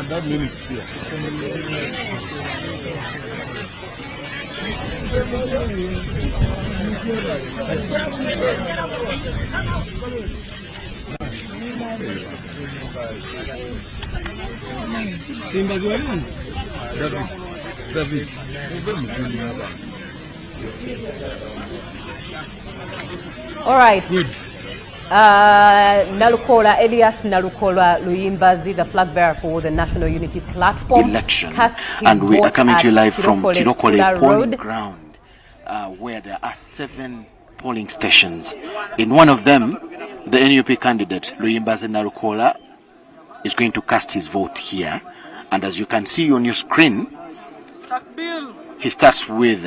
That minutes here. All right. Good. Nalukola, Elias Nalukola Luyimbazi, the flag bearer for the National Unity Platform. Election. And we are coming to you live from Chirokole polling ground, where there are 7 polling stations. In one of them, the NUP candidate, Luyimbazi Nalukola, is going to cast his vote here. And as you can see on your screen, he starts with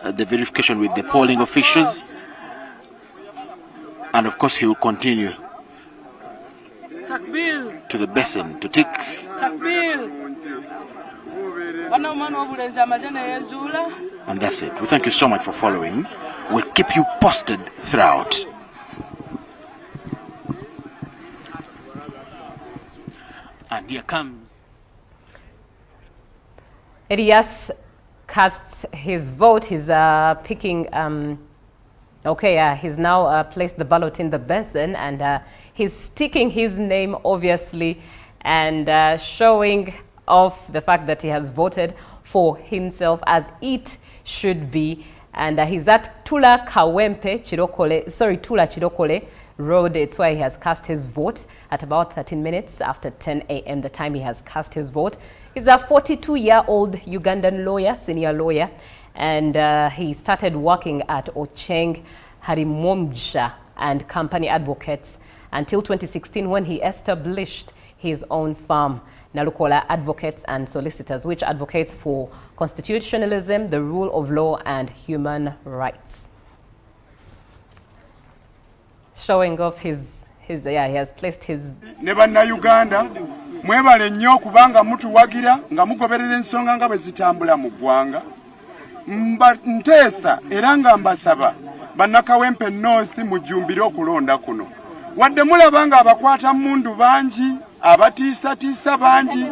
the verification with the polling officials. And of course, he will continue to the basin to tick. And that's it. We thank you so much for following. We'll keep you posted throughout. And here comes Elias casts his vote. He's picking. Okay, he's now placed the ballot in the basin, and he's sticking his name, obviously, and showing off the fact that he has voted for himself, as it should be. And he's at Tula Kawempe Tula Chirokole Road. It's where he has cast his vote at about 13 minutes after 10 a.m. the time he has cast his vote. He's a 42-year-old Ugandan lawyer, senior lawyer, and he started working at Ocheng Harimomja and Company Advocates until 2016, when he established his own firm, Nalukola Advocates and Solicitors, which advocates for constitutionalism, the rule of law, and human rights. Showing off he has placed his... Neba na Uganda, mwebale nnyo kubanga mutuwagira nga mugoberera ensonga nga bwe zitambula mu ggwanga. Nteesa era nga mbasaba bannakawempe North mujumbire okulonda kuno. Wadde mulabanga abakwata mundu bangi, abatiisatiisa bangi,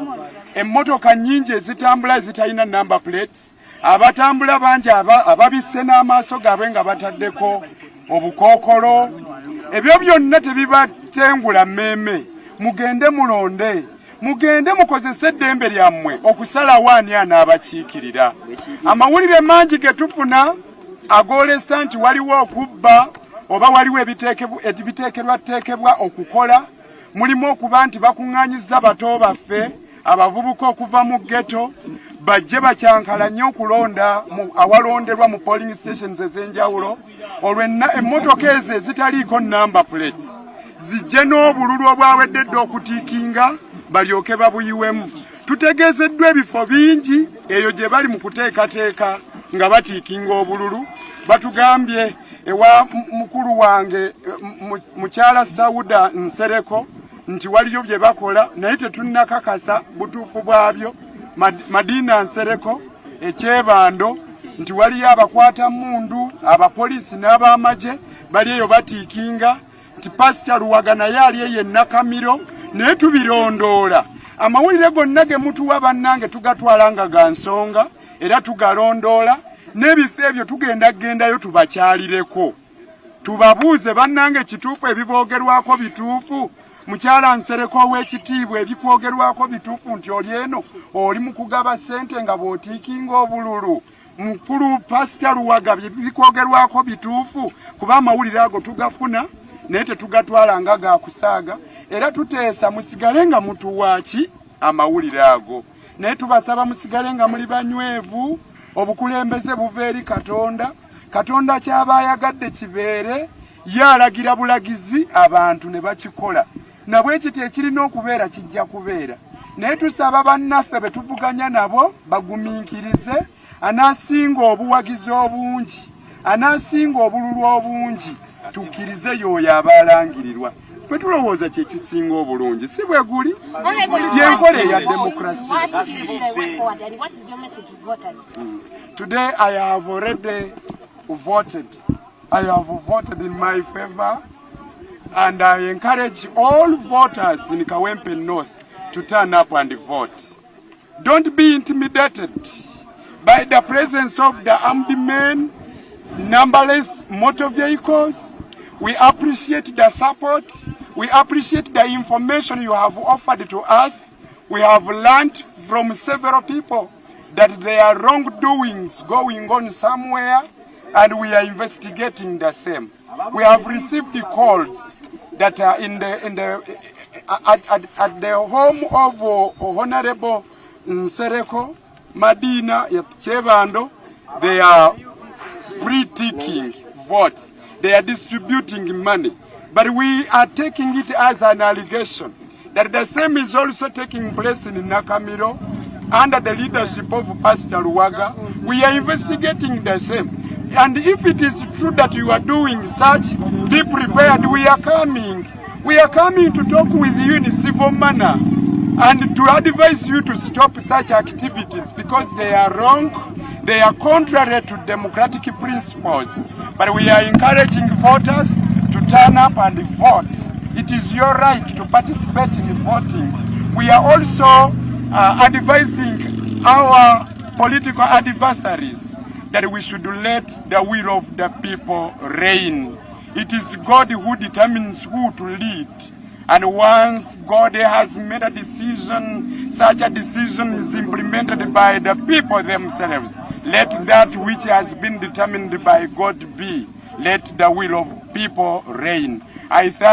emmotoka nnyingi ezitambula zitalina number plates, abatambula bangi ababisse n'amaaso gaabwe nga bataddeko obukookolo. Ebyo byonna tebibatengula mmemme. Mugende mulonde. Mugende mukozese eddembe lyammwe okusalawo ani anaabakiikirira. Amawulire mangi ge tufuna agolesa nti waliwo okubba oba waliwo ebiteekerwateekebwa okukola. Mulimu okuba nti bakuŋŋaanyizza bato baffe abavubuka okuva mu ghetto bajje bakyankalanye okulonda awalonderwa mu polling stations ez'enjawulo. Olwenna emmotoka ezo ezitaliiko number plates zijje n'obululu obwawedde dda okutiikinga balyoke babuyiwemu. Tutegeezeddwa ebifo bingi eyo gye bali mu kuteekateeka nga batiikinga obululu. Batugambye ewa mukulu wange mukyala Sauda Nsereko nti waliyo bye bakola naye tetunnakakasa butuufu bwabyo. Madina Nsereko ekyebando nti waliyo abakwata mundu, abapoliisi n'Abamajje bali eyo batiikinga, nti Pastor Luwaga naye ali eyo Nakamiro, naye tubirondoola. Amawulire gonna ge mutuwa bannange tugatwala nga ga nsonga era tugalondoola. N'ebifo ebyo tugendagendayo tubakyalireko. Tubabuuze bannange kituufu ebiboogerwako bituufu. Mukyala Nsereko ow'ekitiibwa ebikwogerwako bituufu nti oli eno oli mu kugaba ssente nga bw'otiikinga obululu. Mukulu Pastor Luwaga bikwogerwako bituufu, kuba amawulire ago tugafuna naye tetugatwala nga ga kusaaga. Era tuteesa musigale nga mutuwaaki amawulire ago. Naye tubasaba musigale nga muli banywevu, obukulembeze buva eri Katonda. Katonda kyaba ayagadde kibeere, yalagira bulagizi abantu ne bakikola. Nabwe kiti ekirina okubeera kijja kubeera. Naye tusaba bannaffe be tuvuganya nabo bagumiikirize, anaasinga obuwagizi obungi, anaasinga obululu obungi, tukkirize y'oyo abalangirirwa. Ffe tulowooza kye kisinga obulungi, si bwe guli yenkola eya demokrasi. Today I have already voted. I have voted in my favor, and I encourage all voters in Kawempe North to turn up and vote. Don't be intimidated by the presence of the armed men, numberless motor vehicles. We appreciate the support. We appreciate the information you have offered to us. We have learned from several people that there are wrongdoings going on somewhere, and we are investigating the same. We have received the calls that are at the home of Honorable Nsereko Madina Chebando. They are pre-taking votes. They are distributing money. But we are taking it as an allegation that the same is also taking place in Nakamiro under the leadership of Pastor Luwaga. We are investigating the same. And if it is true that you are doing such, be prepared. We are coming. We are coming to talk with you in a civil manner and to advise you to stop such activities because they are wrong. They are contrary to democratic principles. But we are encouraging voters to turn up and vote. It is your right to participate in voting. We are also advising our political adversaries that we should let the will of the people reign. It is God who determines who to lead. And once God has made a decision, such a decision is implemented by the people themselves. Let that which has been determined by God be. Let the will of people reign. I thank